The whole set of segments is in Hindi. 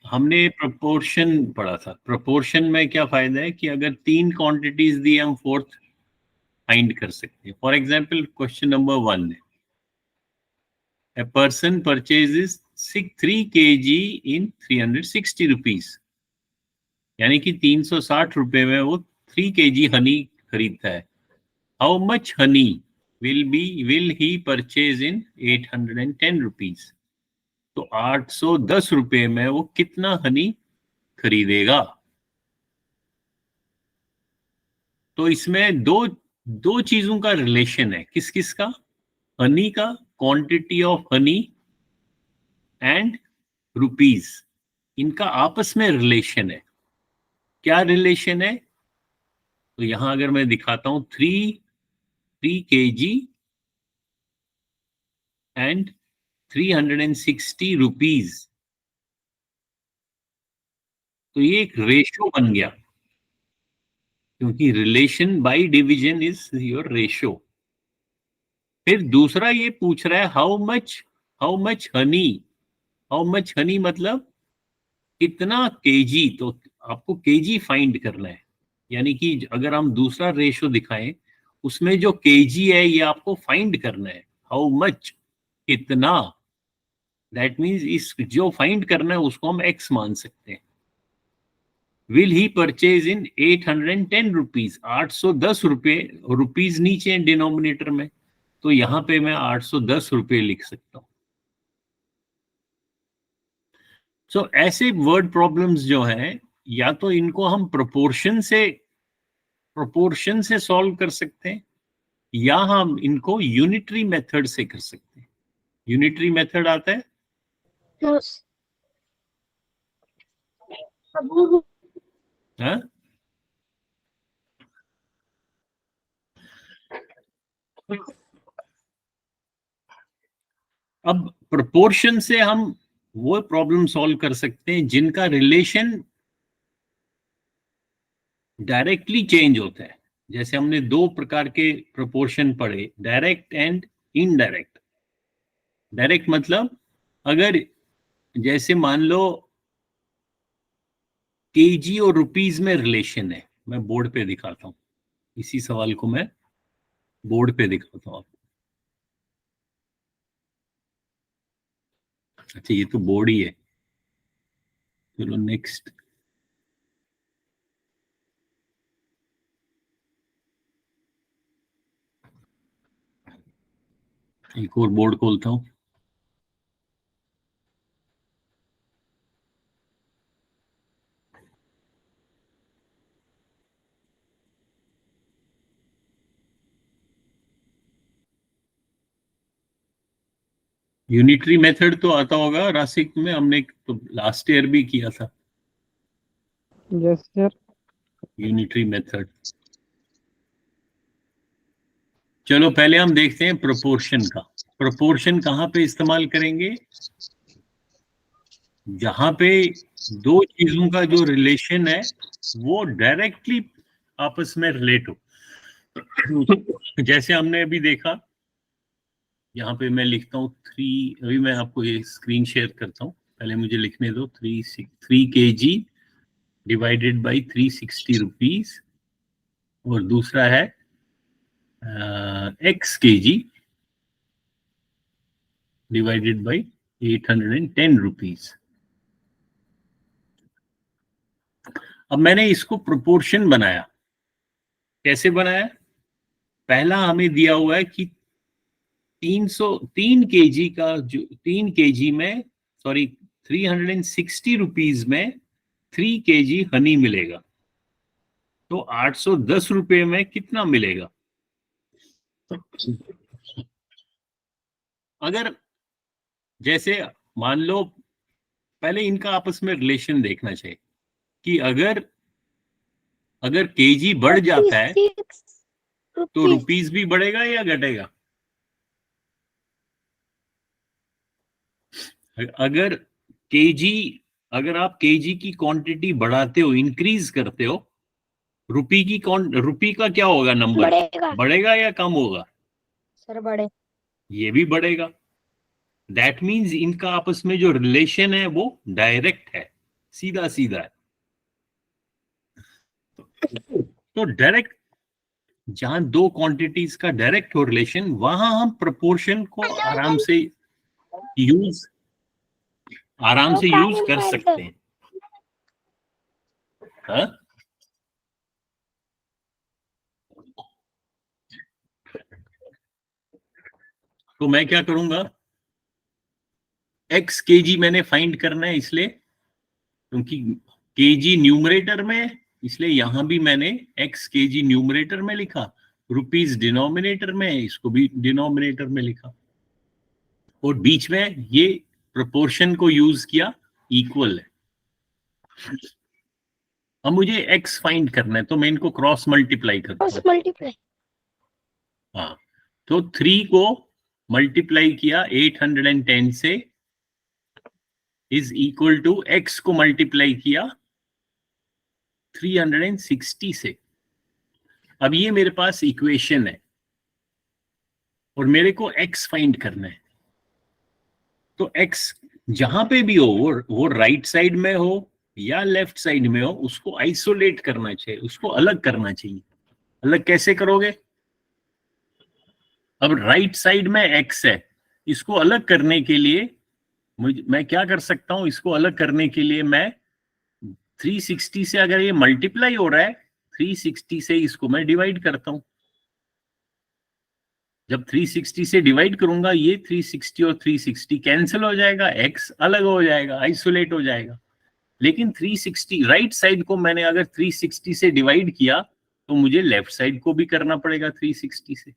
हमने प्रोपोर्शन पढ़ा था। प्रोपोर्शन में क्या फायदा है कि अगर 3 क्वांटिटीज दी हम फोर्थ फाइंड कर सकते हैं। फॉर एग्जांपल क्वेश्चन नंबर 1 है, a person purchases 3 kg in 360 rupees, यानी कि 360 रुपए में वो 3 kg हनी खरीदता है। How much Honey will he purchase in 810 rupees, तो 810 रुपए में वो कितना हनी खरीदेगा। तो इसमें दो दो चीजों का रिलेशन है। किस किस का? हनी का, quantity of honey and rupees, इनका आपस में रिलेशन है। क्या रिलेशन है? तो यहां अगर मैं दिखाता हूं 3 kg एंड 360 रुपीज, तो ये एक रेशो बन गया, क्योंकि relation by division is your ratio. फिर दूसरा ये पूछ रहा है how much Honey. How much Honey मतलब कितना केजी, तो आपको केजी फाइंड करना है। यानी कि अगर हम दूसरा रेशो दिखाएं, उसमें जो केजी है ये आपको फाइंड करना है। हाउ मच, कितना, दैट मीन्स इस जो फाइंड करना है उसको हम एक्स मान सकते हैं। Will he purchase in 810 rupees, 810 रुपए, रुपीज नीचे डिनोमिनेटर में, तो यहां पे मैं 810 रुपए लिख सकता हूं। सो ऐसे वर्ड प्रॉब्लम्स जो हैं, या तो इनको हम प्रोपोर्शन से सॉल्व कर सकते हैं, या हम इनको यूनिटरी मेथड से कर सकते हैं। यूनिटरी मेथड आता है? हाँ? अब प्रोपोर्शन से हम वो प्रॉब्लम सॉल्व कर सकते हैं जिनका रिलेशन डायरेक्टली चेंज होता है। जैसे हमने 2 प्रकार के प्रोपोर्शन पढ़े, डायरेक्ट एंड इनडायरेक्ट। डायरेक्ट मतलब अगर जैसे मान लो केजी और रुपीज में रिलेशन है, मैं बोर्ड पे दिखाता हूँ, इसी सवाल को मैं बोर्ड पे दिखाता हूँ आपको। अच्छा, ये तो बोर्ड ही है, चलो नेक्स्ट। एक और बोर्ड खोलता हूँ। यूनिटरी मेथड तो आता होगा रासिक में, हमने तो लास्ट ईयर भी किया था यस सर। Unitary method. चलो पहले हम देखते हैं प्रोपोर्शन का। प्रोपोर्शन कहाँ पे इस्तेमाल करेंगे? जहां पे दो चीजों का जो रिलेशन है वो डायरेक्टली आपस में रिलेट हो। जैसे हमने अभी देखा, यहाँ पे मैं लिखता हूँ 3, अभी मैं आपको ये स्क्रीन शेयर करता हूँ, पहले मुझे लिखने दो। 3 kg डिवाइडेड बाई 360 रुपीज, और दूसरा है x kg divided by 810 rupees. अब मैंने इसको प्रोपोर्शन बनाया। कैसे बनाया? पहला हमें दिया हुआ है कि 3 केजी का, जो 3 केजी में, सॉरी 360 रुपीज में 3 केजी हनी मिलेगा, तो 810 रुपए में कितना मिलेगा? अगर जैसे मान लो, पहले इनका आपस में रिलेशन देखना चाहिए कि अगर अगर केजी बढ़ जाता है तो रुपीज भी बढ़ेगा या घटेगा? अगर केजी अगर आप केजी की क्वांटिटी बढ़ाते हो, इंक्रीज करते हो, रुपी का क्या होगा नंबर? बढ़ेगा या कम होगा? सर बढ़े। ये भी बढ़ेगा। दैट मीन्स इनका आपस में जो रिलेशन है वो डायरेक्ट है। सीधा सीधा है। तो डायरेक्ट, जहां दो क्वांटिटीज का डायरेक्ट कोरिलेशन, वहां हम प्रोपोर्शन को आराम से यूज कर सकते हैं। हाँ? तो मैं क्या करूंगा, x kg मैंने फाइंड करना है, इसलिए क्योंकि kg न्यूमरेटर में, इसलिए यहां भी मैंने x kg न्यूमरेटर में लिखा, रुपीस डिनोमिनेटर में, इसको भी डिनोमिनेटर में लिखा, और बीच में ये प्रोपोर्शन को यूज किया, इक्वल है। अब मुझे x फाइंड करना है, तो मैं इनको क्रॉस मल्टीप्लाई करता हूँ। हाँ, तो 3 को मल्टीप्लाई किया 810 से, इज इक्वल टू x को मल्टीप्लाई किया 360 से। अब ये मेरे पास इक्वेशन है और मेरे को x फाइंड करना है। तो x जहां पे भी हो, वो राइट साइड में हो या लेफ्ट साइड में हो, उसको आइसोलेट करना चाहिए, उसको अलग करना चाहिए। अलग कैसे करोगे? अब राइट साइड में x है, इसको अलग करने के लिए मैं क्या कर सकता हूं? इसको अलग करने के लिए मैं 360 से, अगर ये मल्टीप्लाई हो रहा है 360 से, इसको मैं डिवाइड करता हूं। जब 360 से डिवाइड करूंगा, ये 360 और 360 कैंसिल हो जाएगा, x अलग हो जाएगा, आइसोलेट हो जाएगा। लेकिन 360 राइट साइड को मैंने अगर 360 से डिवाइड किया, तो मुझे लेफ्ट साइड को भी करना पड़ेगा 360 से।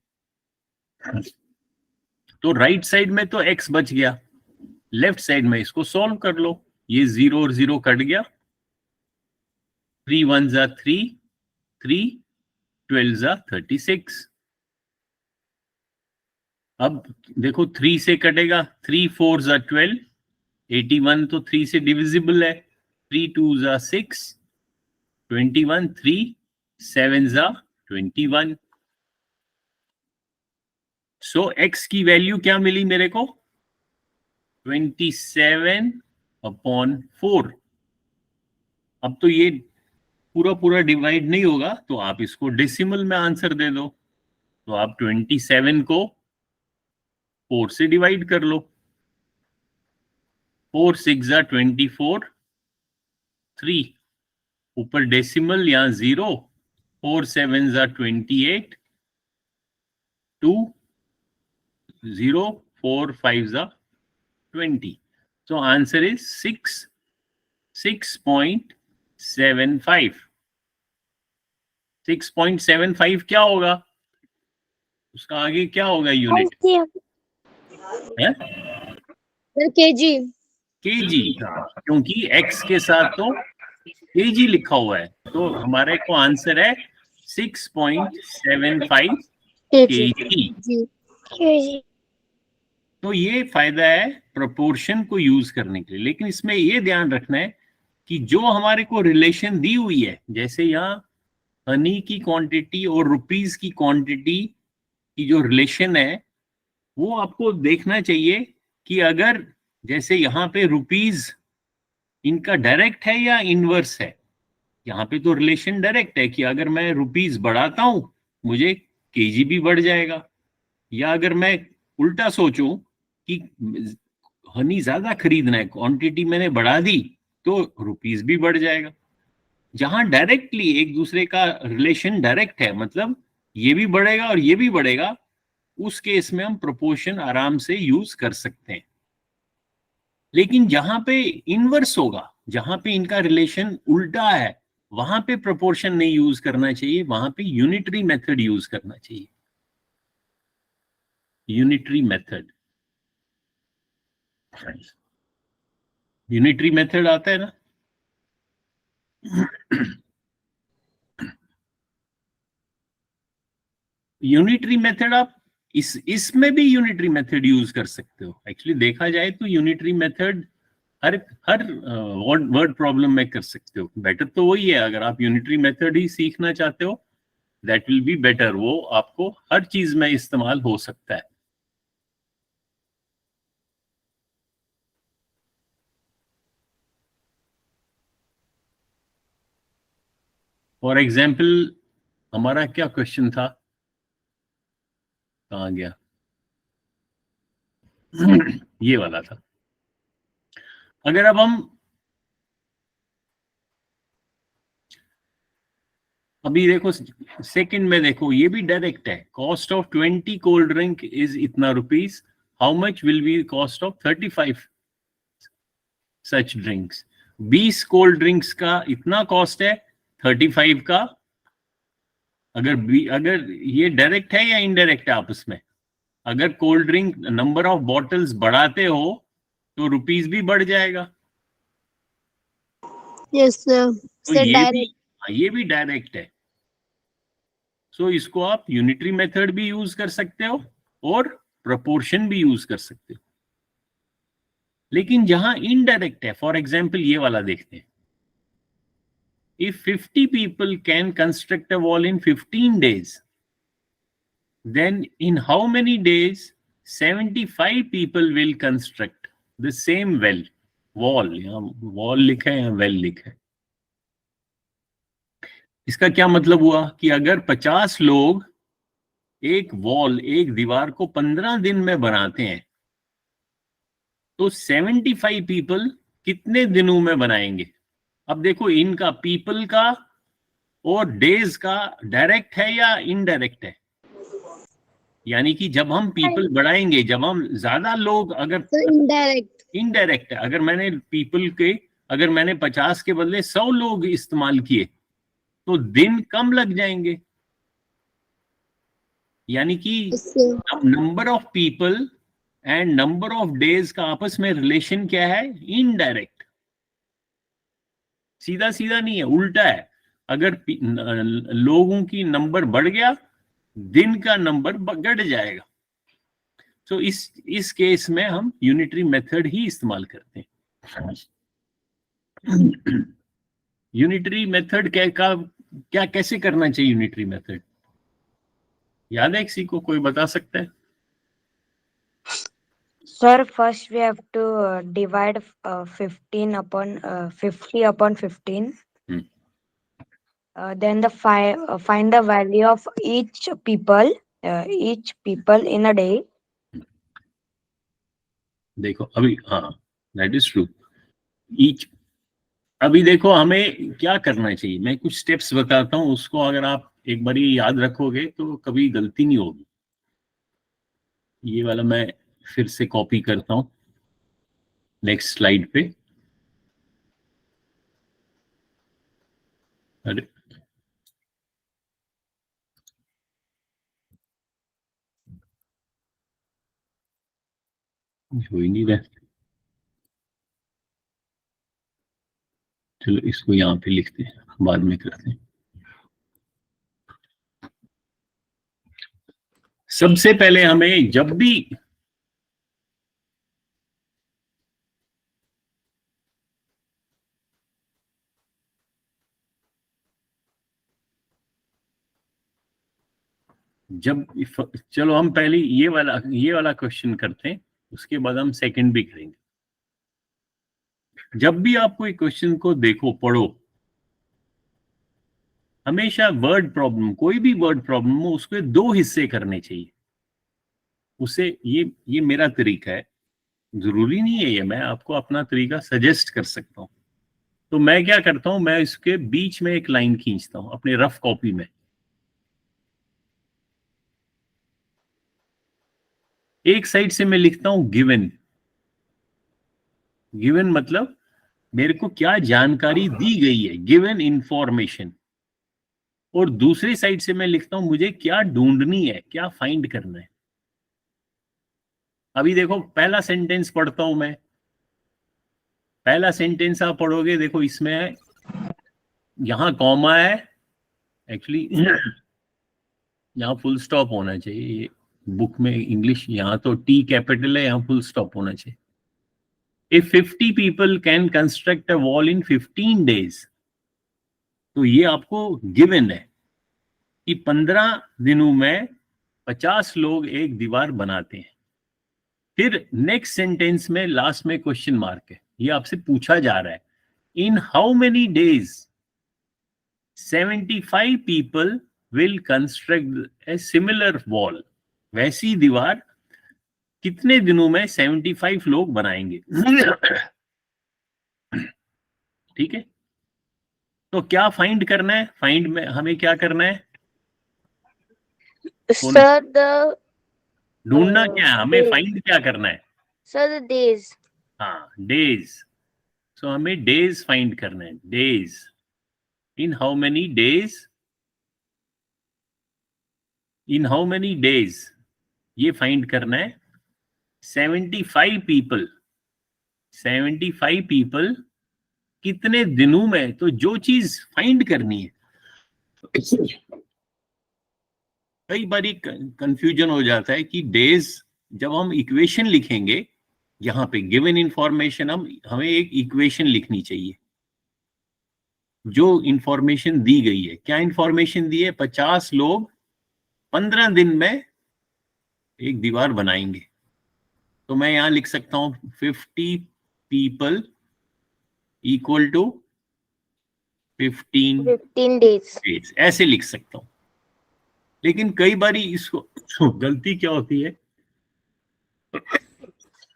तो राइट साइड में तो x बच गया, लेफ्ट साइड में इसको सॉल्व कर लो। ये 0 और 0 कट गया, 3 1 जा 3, 3 12 जा 36। अब देखो 3 से कटेगा, 3 4 जा 12, 81 तो 3 से डिविजिबल है, 3 2 जा 6, 21, 3 7 जा 21। सो x की वैल्यू क्या मिली मेरे को? 27/4। अब तो ये पूरा पूरा डिवाइड नहीं होगा, तो आप इसको डेसिमल में आंसर दे दो। तो आप 27 को 4 से डिवाइड कर लो। 4 6 जा 24, 3 ऊपर डेसिमल, यहाँ 0, 4 7 जा 28, 2 0 4 5 जा 20। So answer is 6.75। 6.75 क्या होगा? उसका आगे क्या होगा यूनिट? केजी। केजी, क्योंकि x के साथ तो केजी लिखा हुआ है, तो हमारे को आंसर है 6.75 केजी। तो ये फायदा है प्रोपोर्शन को यूज करने के लिए। लेकिन इसमें ये ध्यान रखना है कि जो हमारे को रिलेशन दी हुई है, जैसे यहाँ हनी की क्वांटिटी और रुपीस की क्वांटिटी की जो रिलेशन है, वो आपको देखना चाहिए कि अगर जैसे यहाँ पे रुपीस इनका डायरेक्ट है या इनवर्स है। यहाँ पे तो रिलेशन डायरेक्ट है कि अगर मैं रुपीस बढ़ाता हूं, मुझे केजी भी बढ़ जाएगा। या अगर मैं उल्टा सोचूं कि हनी ज्यादा खरीदना है, क्वांटिटी मैंने बढ़ा दी, तो रुपीस भी बढ़ जाएगा। जहां डायरेक्टली एक दूसरे का रिलेशन डायरेक्ट है, मतलब ये भी बढ़ेगा और ये भी बढ़ेगा, उस केस में हम प्रोपोर्शन आराम से यूज कर सकते हैं। लेकिन जहां पे इनवर्स होगा, जहां पे इनका रिलेशन उल्टा है, वहां पे प्रोपोर्शन नहीं यूज करना चाहिए, वहां पे यूनिटरी मेथड यूज करना चाहिए। यूनिटरी मेथड, यूनिटरी मेथड आता है ना? यूनिटरी मेथड आप इसमें भी यूनिटरी मेथड यूज कर सकते हो। एक्चुअली देखा जाए तो यूनिटरी मेथड हर हर वर्ड प्रॉब्लम में कर सकते हो। बेटर तो वही है, अगर आप यूनिटरी मेथड ही सीखना चाहते हो, दैट विल बी बेटर। वो आपको हर चीज में इस्तेमाल हो सकता है। फॉर एग्जाम्पल हमारा क्या क्वेश्चन था, कहाँ गया? ये वाला था। अगर अब हम अभी देखो सेकंड में, देखो ये भी डायरेक्ट है। Cost of 20 cold drink is इतना rupees, how much will be cost of 35 such drinks. 20 cold drinks का इतना कॉस्ट है, 35 का। अगर ये डायरेक्ट है या इनडायरेक्ट है आपस में? अगर cold drink number of bottles बढ़ाते हो तो रुपीस भी बढ़ जाएगा। Yes, sir. तो Sir, ये direct. भी, ये भी डायरेक्ट है। सो इसको आप यूनिटरी मेथड भी यूज कर सकते हो और प्रोपोर्शन भी यूज कर सकते हो। लेकिन जहां इनडायरेक्ट है, फॉर एग्जाम्पल ये वाला देखते हैं। If 50 people can construct a wall in 15 days, then in how many days 75 people will construct the same wall? यहाँ wall लिखा है या well लिखा है? इसका क्या मतलब हुआ कि अगर 50 लोग एक वॉल, एक दीवार को 15 दिन में बनाते हैं, तो 75 पीपल कितने दिनों में बनाएंगे? अब देखो इनका पीपल का और डेज का डायरेक्ट है या इनडायरेक्ट है? यानी कि जब हम पीपल बढ़ाएंगे, जब हम ज्यादा लोग, अगर Sir, indirect. इनडायरेक्ट है, अगर मैंने पीपल के, अगर मैंने 50 के बदले 100 लोग इस्तेमाल किए तो दिन कम लग जाएंगे। यानी कि Yes, sir. Number of people and number of days का आपस में रिलेशन क्या है? इनडायरेक्ट। सीधा सीधा नहीं है, उल्टा है। अगर लोगों की नंबर बढ़ गया, दिन का नंबर घट जाएगा। तो इस केस में हम यूनिटरी मेथड ही इस्तेमाल करते हैं। यूनिटरी मेथड क्या कैसे करना चाहिए? यूनिटरी मेथड याद है किसी को? कोई बता सकता है? Sir, first we have to divide 15 upon 50 upon 15. Hmm. Then find the value of each people in a day. देखो अभी, हाँ दैट इज ट्रू। ईच, अभी देखो हमें क्या करना चाहिए, मैं कुछ स्टेप्स बताता हूँ, उसको अगर आप एक बार याद रखोगे तो कभी गलती नहीं होगी। ये वाला मैं फिर से कॉपी करता हूँ नेक्स्ट स्लाइड पे। अरे हो ही नहीं रहा, चलो इसको यहाँ पे लिखते हैं, बाद में करते हैं। सबसे पहले हमें जब भी चलो हम पहले ये वाला क्वेश्चन करते हैं, उसके बाद हम सेकंड भी करेंगे। जब भी आप कोई क्वेश्चन को देखो, पढ़ो, हमेशा वर्ड प्रॉब्लम, कोई भी वर्ड प्रॉब्लम हो, उसके 2 हिस्से करने चाहिए। उसे ये मेरा तरीका है, जरूरी नहीं है ये, मैं आपको अपना तरीका सजेस्ट कर सकता हूं। तो मैं क्या करता हूं, मैं इसके बीच में एक लाइन खींचता हूं अपने रफ कॉपी में। एक साइड से मैं लिखता हूं गिवन। गिवन मतलब मेरे को क्या जानकारी दी गई है, गिवन इंफॉर्मेशन। और दूसरी साइड से मैं लिखता हूं मुझे क्या ढूंढनी है, क्या फाइंड करना है। अभी देखो पहला सेंटेंस पढ़ता हूं मैं। पहला सेंटेंस आप पढ़ोगे, देखो इसमें यहां कॉमा है, एक्चुअली यहाँ फुल स्टॉप होना चाहिए। बुक में इंग्लिश, यहाँ तो टी कैपिटल है, यहाँ फुल स्टॉप होना चाहिए। If 50 people can construct a wall in 15 days, तो ये आपको गिवन है कि 15 दिनों में 50 लोग एक दीवार बनाते हैं। फिर नेक्स्ट सेंटेंस में लास्ट में क्वेश्चन मार्क है, ये आपसे पूछा जा रहा है in how many days 75 people will construct a similar wall. वैसी दीवार कितने दिनों में 75 लोग बनाएंगे? ठीक है, तो क्या फाइंड करना है? फाइंड में हमें क्या करना है? Sir, the ढूंढना क्या है हमें? days. फाइंड क्या करना है? Sir, the days. हाँ, डेज. सो हमें डेज फाइंड करना है. Days, in how many days, in how many days, ये फाइंड करना है. 75 पीपल, 75 पीपल कितने दिनों में? तो जो चीज फाइंड करनी है, कई बारी कंफ्यूजन हो जाता है कि डेज, जब हम इक्वेशन लिखेंगे यहाँ पे गिवन इंफॉर्मेशन, हमें एक इक्वेशन लिखनी चाहिए. जो इंफॉर्मेशन दी गई है, क्या इंफॉर्मेशन दी है? 50 लोग 15 दिन में एक दीवार बनाएंगे. तो मैं यहां लिख सकता हूं 50 people equal to 15 days. Days, ऐसे लिख सकता हूं. लेकिन कई बारी इसको गलती क्या होती है,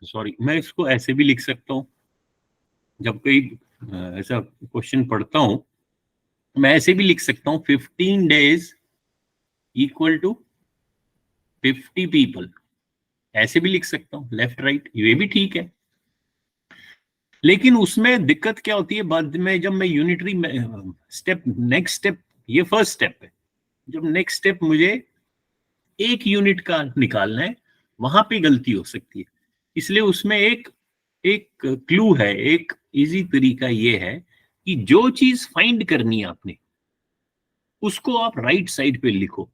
सॉरी, मैं इसको ऐसे भी लिख सकता हूं. जब कोई ऐसा क्वेश्चन पढ़ता हूं, मैं ऐसे भी लिख सकता हूं 15 डेज इक्वल टू 50 पीपल, ऐसे भी लिख सकता हूं, लेफ्ट राइट, ये भी ठीक है. लेकिन उसमें दिक्कत क्या होती है बाद में, जब मैं यूनिटरी स्टेप, नेक्स्ट स्टेप, ये फर्स्ट स्टेप है, जब नेक्स्ट स्टेप मुझे एक यूनिट का निकालना है, वहां पे गलती हो सकती है. इसलिए उसमें एक एक क्लू है, एक इजी तरीका ये है कि जो चीज फाइंड करनी है आपने, उसको आप राइट साइड पे लिखो.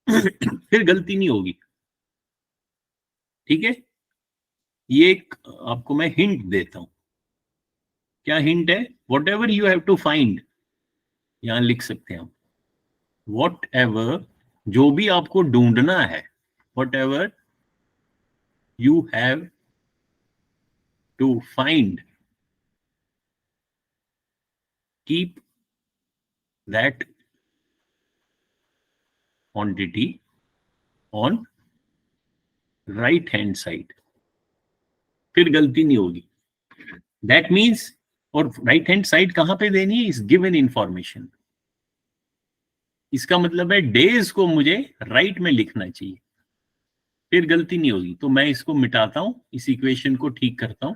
फिर गलती नहीं होगी. ठीक है, ये एक आपको मैं हिंट देता हूं. क्या हिंट है? Whatever you have to find, यहां लिख सकते हैं आप. वॉट एवर, जो भी आपको ढूंढना है, whatever you have to find, keep that quantity on right hand side. फिर गलती नहीं होगी. दैट मीन्स, और राइट हैंड साइड कहां पे देनी है? इस गिवन इंफॉर्मेशन. इसका मतलब है डेज को मुझे राइट में लिखना चाहिए, फिर गलती नहीं होगी. तो मैं इसको मिटाता हूं, इस इक्वेशन को ठीक करता हूं.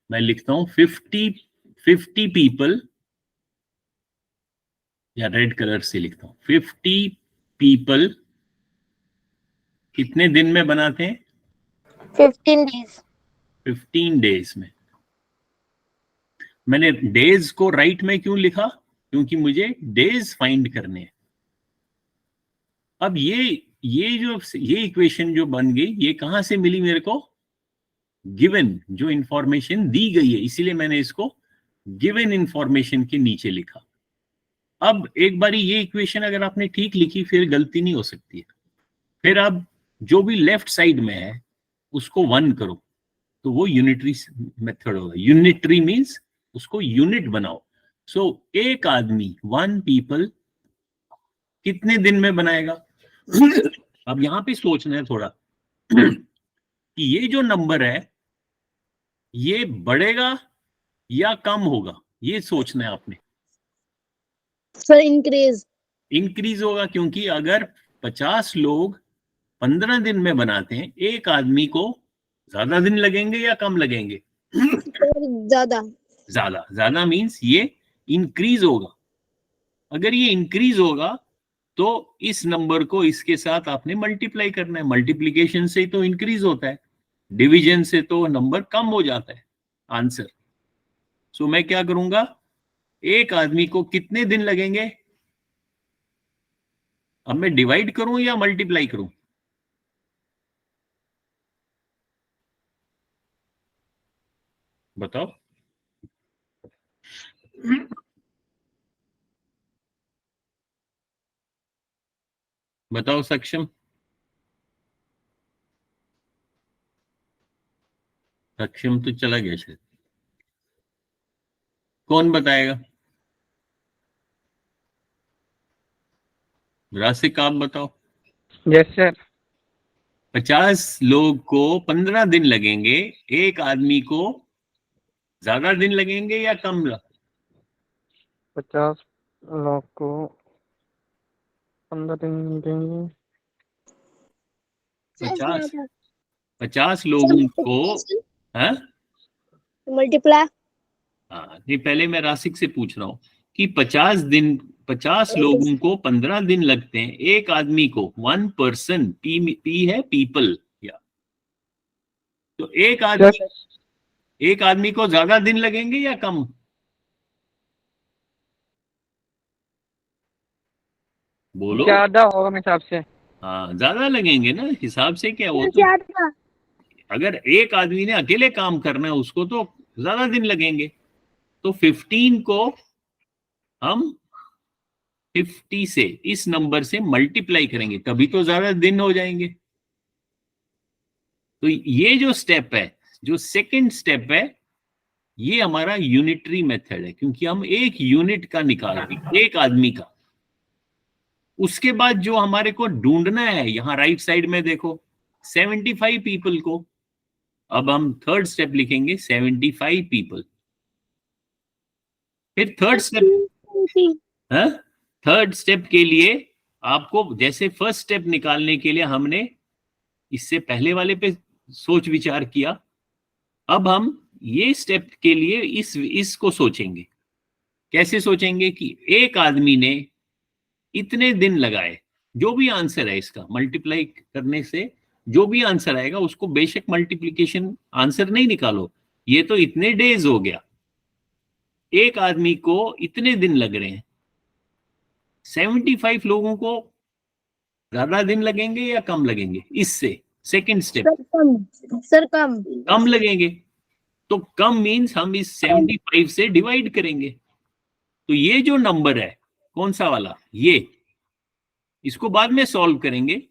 मैं लिखता हूं 50 पीपल, या रेड कलर से लिखता हूं 50 पीपल कितने दिन में बनाते हैं? 15 days. 15 डेज में. मैंने डेज को राइट में क्यों लिखा? क्योंकि मुझे डेज फाइंड करने हैं. अब ये इक्वेशन जो बन गई, ये कहां से मिली मेरे को? गिवन, जो इंफॉर्मेशन दी गई है, इसीलिए मैंने इसको गिवन इंफॉर्मेशन के नीचे लिखा. अब एक बारी ये इक्वेशन अगर आपने ठीक लिखी, फिर गलती नहीं हो सकती है. फिर अब जो भी लेफ्ट साइड में है उसको 1 करो, तो वो यूनिटरी मेथड होगा. यूनिटरी मींस उसको यूनिट बनाओ. सो एक आदमी, 1 पीपल कितने दिन में बनाएगा? अब यहां पे सोचना है थोड़ा कि ये जो नंबर है, ये बढ़ेगा या कम होगा, ये सोचना है आपने. Sir, increase. इंक्रीज होगा, क्योंकि अगर 50 लोग 15 दिन में बनाते हैं, एक आदमी को ज्यादा दिन लगेंगे या कम लगेंगे? Sir, ज़्यादा. ज्यादा. ज्यादा मीन्स ये इंक्रीज होगा. अगर ये इंक्रीज होगा तो इस नंबर को इसके साथ आपने मल्टीप्लाई करना है. मल्टीप्लीकेशन से तो इंक्रीज होता है, डिवीजन से तो नंबर कम हो जाता है आंसर. सो मैं क्या करूंगा? एक आदमी को कितने दिन लगेंगे? अब मैं डिवाइड करूं या मल्टीप्लाई करूं? बताओ. बताओ सक्षम. सक्षम तो चला गया शायद. कौन बताएगा? रासिक आप बताओ। Yes, sir. 50 लोग को 15 दिन लगेंगे, एक आदमी को ज्यादा दिन लगेंगे या कम? 50 लोग को 15 दिन देंगे। 50 लोगों को, हाँ मल्टीप्लाई हाँ, नहीं पहले मैं रासिक से पूछ रहा हूँ कि 50 लोगों को 15 दिन लगते हैं, एक आदमी को, 1 पर्सन, पी है पीपल, या तो एक आदमी को ज्यादा दिन लगेंगे या कम? बोलो। ज्यादा होगा मेरे हिसाब से। हाँ ज्यादा लगेंगे ना, हिसाब से क्या हो, तो क्या था? अगर एक आदमी ने अकेले काम करना है उसको तो ज्यादा दिन लगेंगे। तो 15 को हम 50 से, इस नंबर से मल्टीप्लाई करेंगे तभी तो ज्यादा दिन हो जाएंगे। तो ये जो स्टेप है, जो सेकंड स्टेप है, ये हमारा यूनिटरी मेथड है, क्योंकि हम एक यूनिट का निकाल रहे हैं, एक आदमी का। उसके बाद जो हमारे को ढूंढना है, यहां राइट साइड में देखो 75 पीपल को। अब हम थर्ड स्टेप लिखेंगे 75 पीपल। फिर थर्ड स्टेप के लिए आपको, जैसे फर्स्ट स्टेप निकालने के लिए हमने इससे पहले वाले पे सोच विचार किया, अब हम ये स्टेप के लिए इसको सोचेंगे। कैसे सोचेंगे कि एक आदमी ने इतने दिन लगाए, जो भी आंसर है इसका मल्टीप्लाई करने से जो भी आंसर आएगा उसको बेशक मल्टीप्लिकेशन आंसर नहीं निकालो, ये तो इतने डेज हो गया, एक आदमी को इतने दिन लग रहे हैं। 75 लोगों को ज्यादा दिन लगेंगे या कम लगेंगे? इससे सेकंड स्टेप सर कम कम लगेंगे। तो कम मींस हम इस 75 से डिवाइड करेंगे। तो ये जो नंबर है कौन सा वाला, ये, इसको बाद में सॉल्व करेंगे,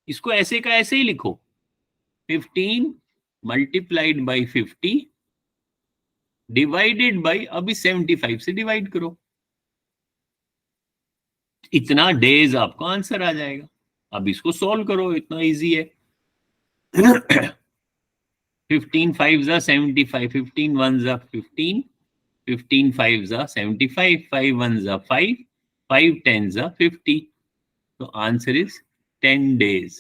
इसको ऐसे का ऐसे ही लिखो, 15 मल्टीप्लाइड बाई 50 डिवाइडेड बाई, अभी 75 से डिवाइड करो, इतना डेज आपका आंसर आ जाएगा। अब इसको सॉल्व करो, इतना इजी है। 15 5 जा 75, 15 1 जा 15, 15 5 जा 75, 5 1 जा 5, 5 10 जा 50। तो आंसर इज 10 days।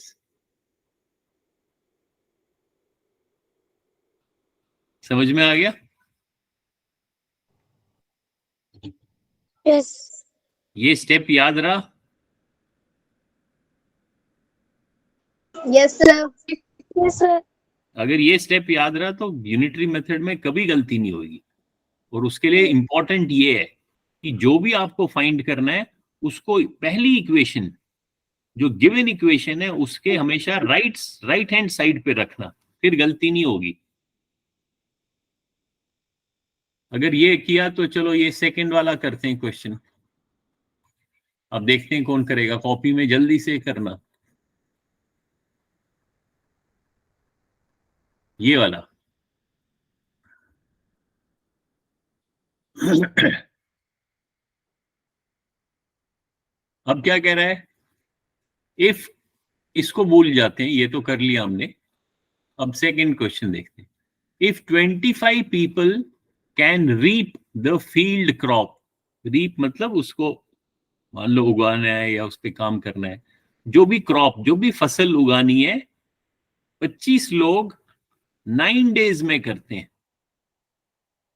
समझ में आ गया? यस ये स्टेप याद रहा? यस सर यस सर अगर ये स्टेप याद रहा तो यूनिटरी मेथड में कभी गलती नहीं होगी। और उसके लिए इंपॉर्टेंट ये है कि जो भी आपको फाइंड करना है उसको पहली इक्वेशन, जो गिवन इक्वेशन है, उसके हमेशा राइट हैंड साइड पे रखना, फिर गलती नहीं होगी। अगर ये किया तो चलो ये सेकंड वाला करते हैं क्वेश्चन। अब देखते हैं कौन करेगा, कॉपी में जल्दी से करना ये वाला। अब क्या कह रहा है, इफ, इसको भूल जाते हैं, ये तो कर लिया हमने। अब सेकंड क्वेश्चन देखते हैं। If 25 people can reap the field crop, reap मतलब उसको मान लो उगाना है या उस पर काम करना है, जो भी क्रॉप, जो भी फसल उगानी है, 25 लोग 9 days में करते हैं।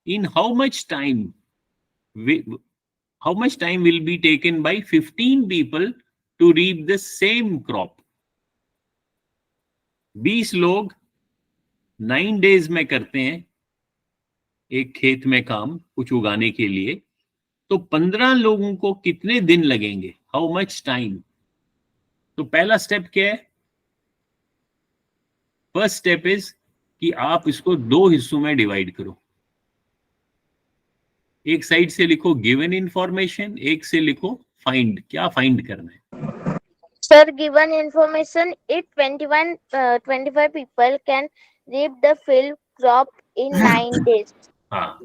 In how much time will be taken by 15 people to reap the same crop? 20 लोग 9 days में करते हैं एक खेत में काम कुछ उगाने के लिए, तो 15 लोगों को कितने दिन लगेंगे? How much time? तो पहला स्टेप क्या है? फर्स्ट स्टेप इज कि आप इसको दो हिस्सों में डिवाइड करो। एक साइड से लिखो गिवन इंफॉर्मेशन, एक से लिखो फाइंड, क्या फाइंड करना है। Sir, given information, if 25 people can reap the field crop in 9 days. हाँ,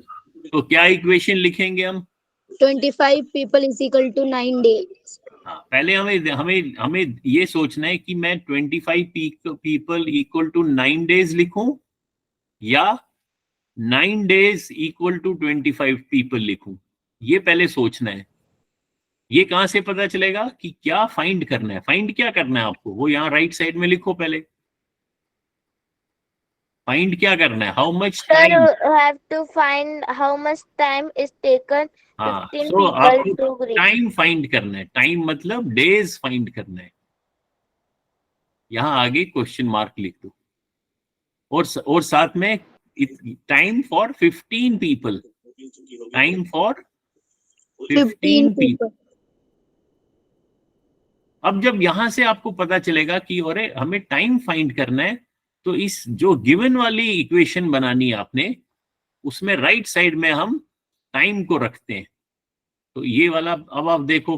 तो क्या इक्वेशन लिखेंगे हम? 25 people is equal to 9 days। हाँ, पहले हमें हमें हमें ये सोचना है कि मैं 25 पीपल इक्वल टू 9 डेज लिखूं या 9 डेज इक्वल टू 25 पीपल लिखूं, ये पहले सोचना है। ये कहां से पता चलेगा कि क्या फाइंड करना है? फाइंड क्या करना है आपको, वो यहाँ राइट साइड में लिखो पहले। फाइंड क्या करना है? How much Sir, time. you have to find how much time is taken हाँ, 15 सो people आपको to reach. टाइम फाइंड करना है। टाइम मतलब डेज फाइंड करना है। यहाँ आगे क्वेश्चन मार्क लिख दो और साथ में time for 15 people. Time for 15 people. अब जब यहां से आपको पता चलेगा कि अरे हमें टाइम फाइंड करना है, तो इस जो गिवन वाली इक्वेशन बनानी है आपने, उसमें राइट साइड में हम टाइम को रखते हैं। तो ये वाला अब आप देखो,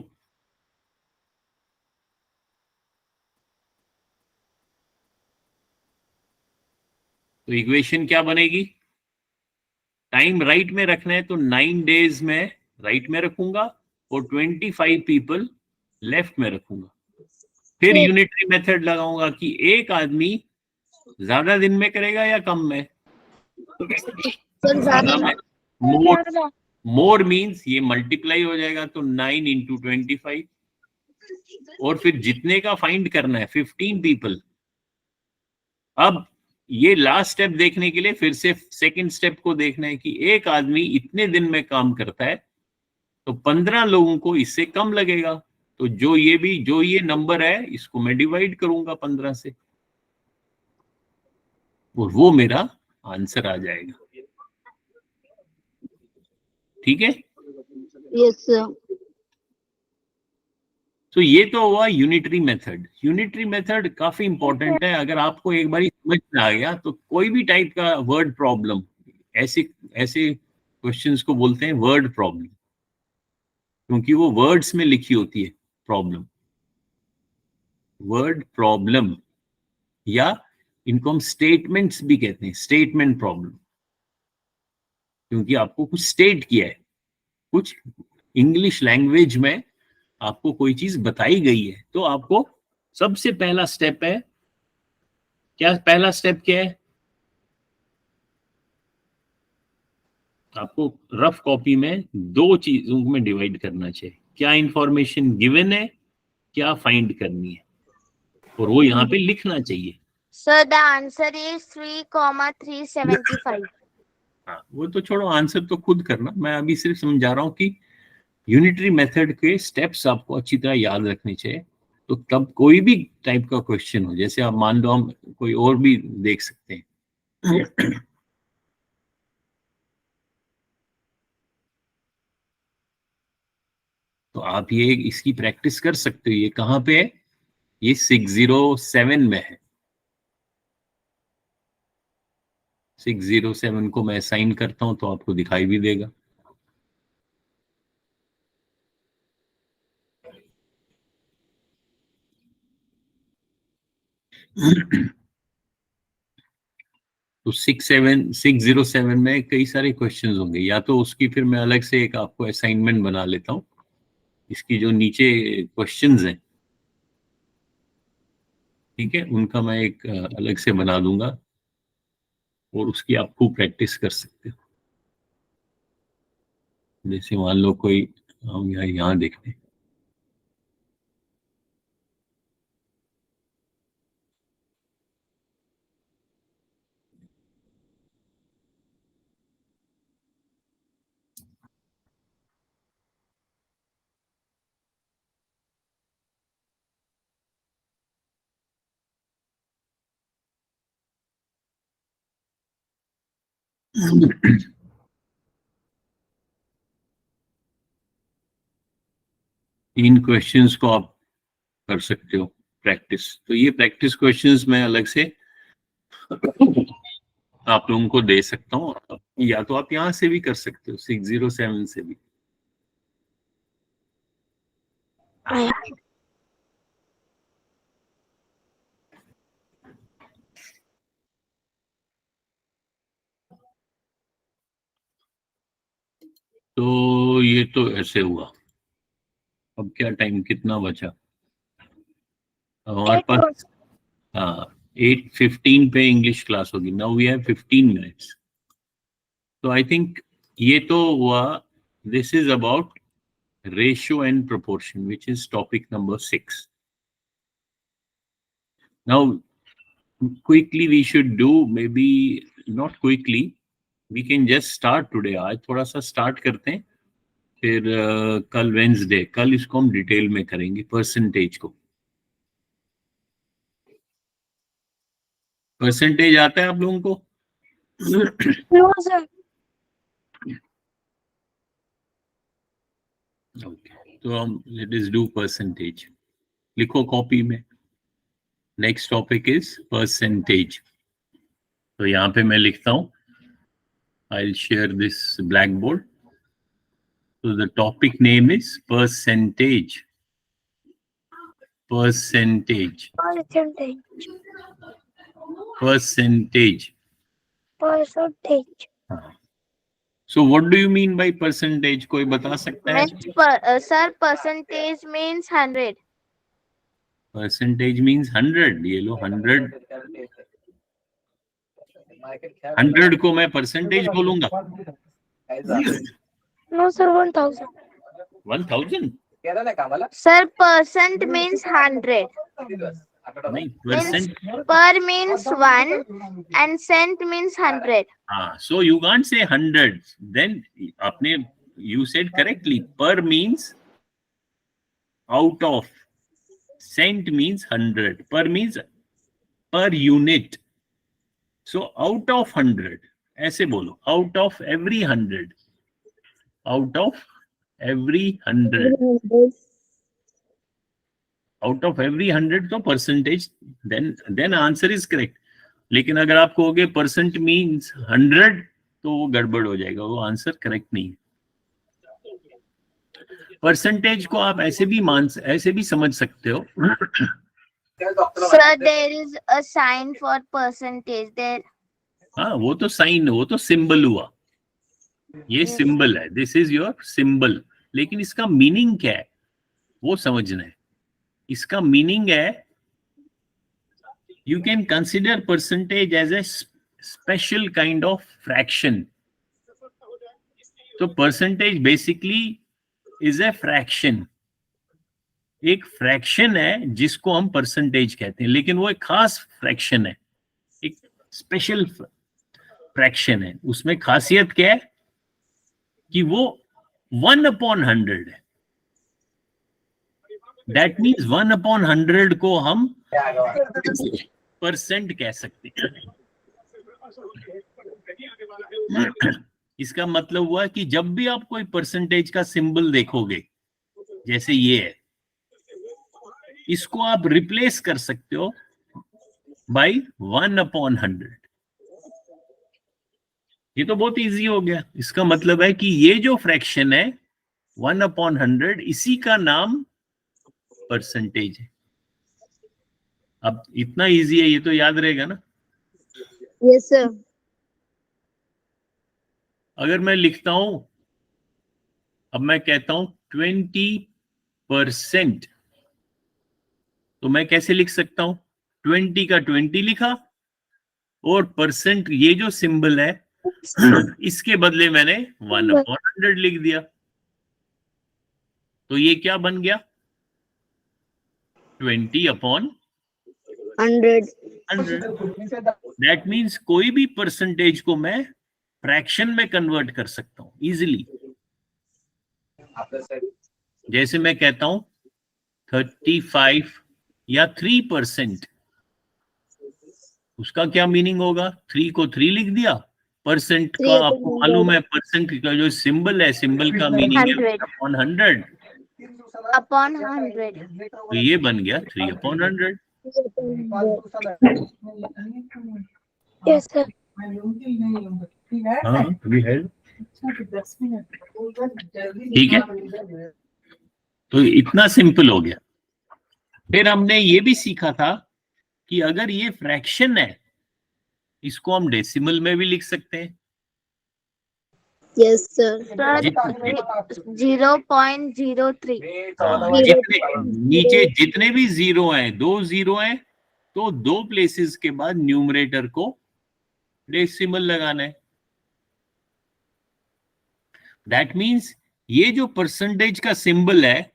तो इक्वेशन क्या बनेगी? टाइम राइट में रखना है तो 9 डेज में राइट में रखूंगा और 25 पीपल लेफ्ट में रखूंगा। फिर ठीक। यूनिटरी मेथड लगाऊंगा कि एक आदमी ज्यादा दिन में करेगा या कम में। सर ज्यादा ज्यादा। में। मोर मोर मीन्स ये मल्टीप्लाई हो जाएगा, तो 9 इंटू 25। और फिर जितने का फाइंड करना है 15 पीपल। अब ये लास्ट स्टेप देखने के लिए फिर से सेकंड स्टेप को देखना है कि एक आदमी इतने दिन में काम करता है, तो 15 लोगों को इससे कम लगेगा। तो जो ये नंबर है, इसको मैं डिवाइड करूंगा 15 से और वो मेरा आंसर आ जाएगा। ठीक है। Yes sir. तो ये तो हुआ यूनिटरी मेथड। यूनिटरी मेथड काफी इंपॉर्टेंट है। अगर आपको एक बार समझ में आ गया तो कोई भी टाइप का वर्ड प्रॉब्लम, ऐसे ऐसे क्वेश्चंस को बोलते हैं वर्ड प्रॉब्लम, क्योंकि वो वर्ड्स में लिखी होती है प्रॉब्लम। वर्ड प्रॉब्लम, या इनको हम स्टेटमेंट्स भी कहते हैं, स्टेटमेंट प्रॉब्लम, क्योंकि आपको कुछ स्टेट किया है, कुछ इंग्लिश लैंग्वेज में आपको कोई चीज बताई गई है। तो आपको सबसे पहला स्टेप है क्या? पहला स्टेप क्या है? आपको रफ कॉपी में दो चीजों में डिवाइड करना चाहिए। क्या इंफॉर्मेशन गिवन है, क्या फाइंड करनी है, और वो यहाँ पे लिखना चाहिए। Sir, the answer is 3,375. हाँ, वो तो छोड़ो, आंसर तो खुद करना। मैं अभी सिर्फ समझा रहा हूँ कि यूनिटरी मेथड के स्टेप्स आपको अच्छी तरह याद रखने चाहिए। तो तब कोई भी टाइप का क्वेश्चन हो, जैसे आप मान लो हम कोई और भी देख सकते हैं। तो आप ये इसकी प्रैक्टिस कर सकते हो। ये कहाँ पे है? ये 607 में है। 607 को मैं साइन करता हूं तो आपको दिखाई भी देगा। तो 607 में कई सारे क्वेश्चंस होंगे, या तो उसकी फिर मैं अलग से एक आपको असाइनमेंट बना लेता हूँ। इसकी जो नीचे क्वेश्चंस हैं, ठीक है, उनका मैं एक अलग से बना दूंगा और उसकी आप खूब प्रैक्टिस कर सकते हो। जैसे मान लो कोई, हम यहाँ देखते हैं। तीन क्वेश्चंस को आप कर सकते हो प्रैक्टिस। तो ये प्रैक्टिस क्वेश्चंस मैं अलग से आप लोगों को दे सकता हूँ, या तो आप यहाँ से भी कर सकते हो, 607 से भी। तो ये तो ऐसे हुआ। अब क्या टाइम कितना बचा? हमारे पास 8:15 पे इंग्लिश क्लास होगी. Now we have 15 minutes. तो आई थिंक ये तो हुआ. This is about ratio and proportion, which is topic number 6. Now quickly we should do, maybe not quickly, we can just start today. आज थोड़ा सा स्टार्ट करते हैं, फिर कल वेंसडे, कल इसको हम डिटेल में करेंगे. परसेंटेज को, परसेंटेज आता है आप लोगों को? No, sir. ओके, तो हम लेट अस डू परसेंटेज. लिखो कॉपी में. Next topic is percentage. तो यहाँ पे मैं लिखता हूँ. I will share this black board. So the topic name is percentage. Percentage. Percentage. Percentage. Percentage. So what do you mean by percentage? कोई बता सकता है? Sir, percentage means 100. Percentage means 100. ये लो 100. 100 को मैं परसेंटेज बोलूंगा. No, sir, 1000. 1000? Sir, percent means 100. नहीं, percent. Per means 1 and cent means 100. So you can't say 100. Then आपने, you said correctly. Per means out of. Cent means 100. Per means per unit. So out of 100. ऐसे बोलो. Out of every 100. Out of every 100. Out of every 100 तो percentage. Then answer is correct. लेकिन अगर आप कहोगे percent means 100 तो वो गड़बड़ हो जाएगा, वो आंसर करेक्ट नहीं. परसेंटेज को आप ऐसे भी समझ सकते हो. Sir, there is a sign for percentage there. हाँ, वो तो साइन, वो तो सिंबल हुआ. ये सिंबल है. This is your symbol. लेकिन इसका मीनिंग क्या है वो समझना है. इसका मीनिंग है, you can consider percentage as a special kind of fraction. तो percentage basically is a fraction. एक फ्रैक्शन है जिसको हम परसेंटेज कहते हैं, लेकिन वो एक खास फ्रैक्शन है, एक स्पेशल फ्रैक्शन है. उसमें खासियत क्या है कि वो 1/100 है. दैट मीन्स 1/100 को हम परसेंट कह सकते हैं. इसका मतलब हुआ कि जब भी आप कोई परसेंटेज का सिंबल देखोगे, जैसे ये है, इसको आप रिप्लेस कर सकते हो बाय 1/100. ये तो बहुत इजी हो गया. इसका मतलब है कि ये जो फ्रैक्शन है 1/100, इसी का नाम परसेंटेज है. अब इतना इजी है, ये तो याद रहेगा ना. Yes, sir. अगर मैं लिखता हूं, अब मैं कहता हूं 20%, तो मैं कैसे लिख सकता हूं? 20 का 20 लिखा और परसेंट, ये जो सिंबल है इसके बदले मैंने 1/100 लिख दिया. तो ये क्या बन गया? 100. 20/100. दैट मीन्स कोई भी परसेंटेज को मैं फ्रैक्शन में कन्वर्ट कर सकता हूं इजिली. जैसे मैं कहता हूं 35 या 3%. उसका क्या मीनिंग होगा? 3 को 3 लिख दिया. परसेंट का आपको मालूम है, परसेंट का जो सिंबल है, सिंबल का मीनिंग है 1/100. Upon 100. तो ये बन गया 3/100. Yes, sir. हाँ, ठीक है. तो इतना सिंपल हो गया. फिर हमने ये भी सीखा था कि अगर ये फ्रैक्शन है, इसको हम डेसिमल में भी लिख सकते हैं. Yes, sir. Sir, जितने 0.03. हाँ, जितने नीचे जितने भी जीरो हैं, 2 जीरो हैं, तो 2 प्लेसेस के बाद न्यूमरेटर को डेसिमल लगाना है। दैट मींस ये जो परसेंटेज का सिंबल है,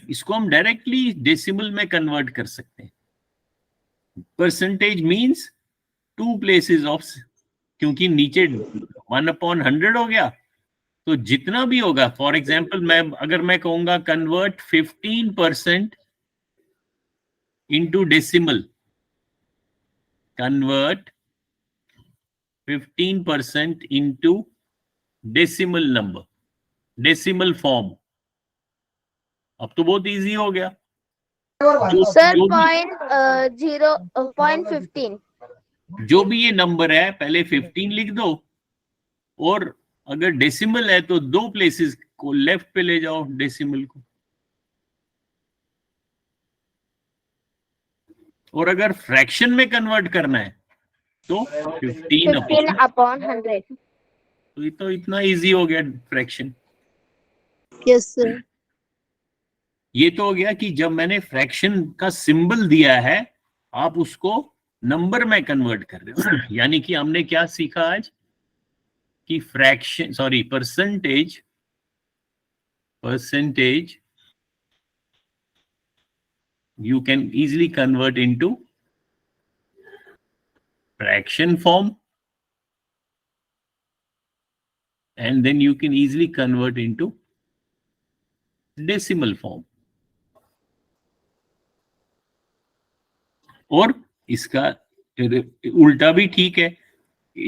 इसको हम डायरेक्टली डेसिमल में कन्वर्ट कर सकते हैं। परसेंटेज मींस 2 प्लेसेस ऑफ, क्योंकि नीचे 1/100 हो गया, तो जितना भी होगा, फॉर एग्जाम्पल अगर मैं कहूंगा convert 15% into decimal, convert 15% into decimal number, decimal form। अब तो बहुत इजी हो गया। Sir, जो भी 0.15. जो भी ये नंबर है, पहले 15 लिख दो, और अगर डेसिमल है तो 2 प्लेसेस को लेफ्ट पे ले जाओ डेसिमल को, और अगर फ्रैक्शन में कन्वर्ट करना है तो 15 upon 100. तो ये तो इतना इजी हो गया फ्रैक्शन। Yes, sir. ये तो हो गया कि जब मैंने फ्रैक्शन का सिंबल दिया है, आप उसको नंबर में कन्वर्ट कर रहे हो। यानी कि हमने क्या सीखा आज कि percentage you can easily convert into fraction form, and then you can easily convert into decimal form। और इसका उल्टा भी ठीक है,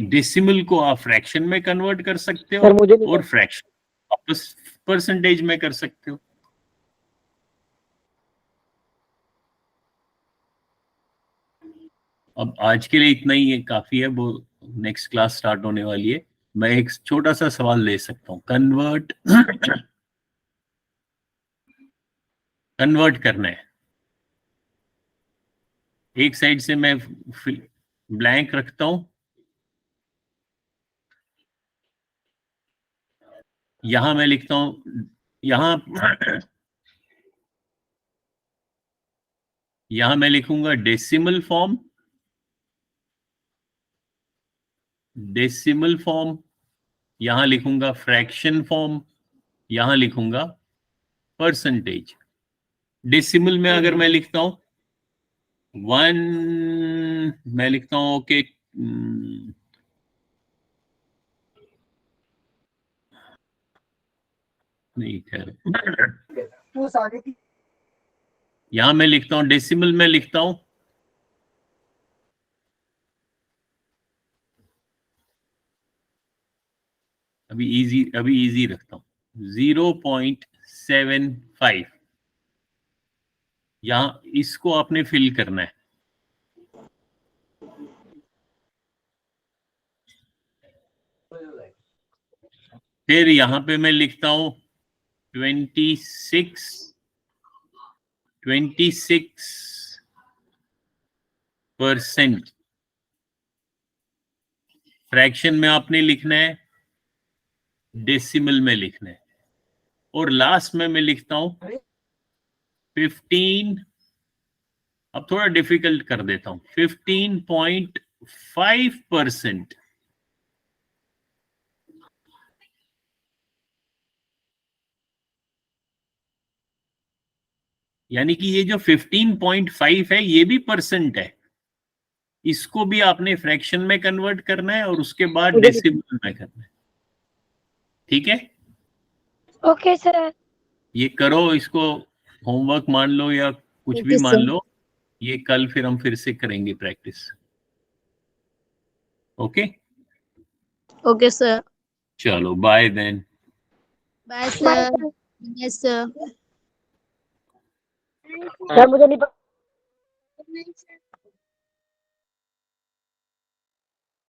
डेसिमल को आप फ्रैक्शन में कन्वर्ट कर सकते हो, सर, मुझे नहीं और फ्रैक्शन वापस परसेंटेज में कर सकते हो। अब आज के लिए इतना ही है, काफी है, वो नेक्स्ट क्लास स्टार्ट होने वाली है। मैं एक छोटा सा सवाल ले सकता हूँ, कन्वर्ट करना है। एक साइड से मैं ब्लैंक रखता हूं, यहां मैं लिखता हूं, यहां मैं लिखूंगा डेसिमल फॉर्म, यहां लिखूंगा फ्रैक्शन फॉर्म, यहां लिखूंगा परसेंटेज। डेसिमल में अगर मैं लिखता हूं 1, मैं लिखता हूं ओके, नहीं खैर, यहां मैं लिखता हूं डेसिमल में लिखता हूं अभी इजी रखता हूं 0.75। यहां इसको आपने फिल करना है। फिर यहां पे मैं लिखता हूं 26%। फ्रैक्शन में आपने लिखना है, डेसिमल में लिखना है, और लास्ट में मैं लिखता हूं 15, अब थोड़ा डिफिकल्ट कर देता हूं, 15.5%। यानी कि ये जो 15.5 है, ये भी परसेंट है, इसको भी आपने फ्रैक्शन में कन्वर्ट करना है और उसके बाद डेसिमल में करना है। ठीक है, Okay, sir. ये करो, इसको होमवर्क मान लो या कुछ Thank भी you, मान sir. लो, ये कल फिर हम फिर से करेंगे प्रैक्टिस। Okay, Okay, sir. चलो bye then. Bye, sir. Yes, sir. Sir मुझे नहीं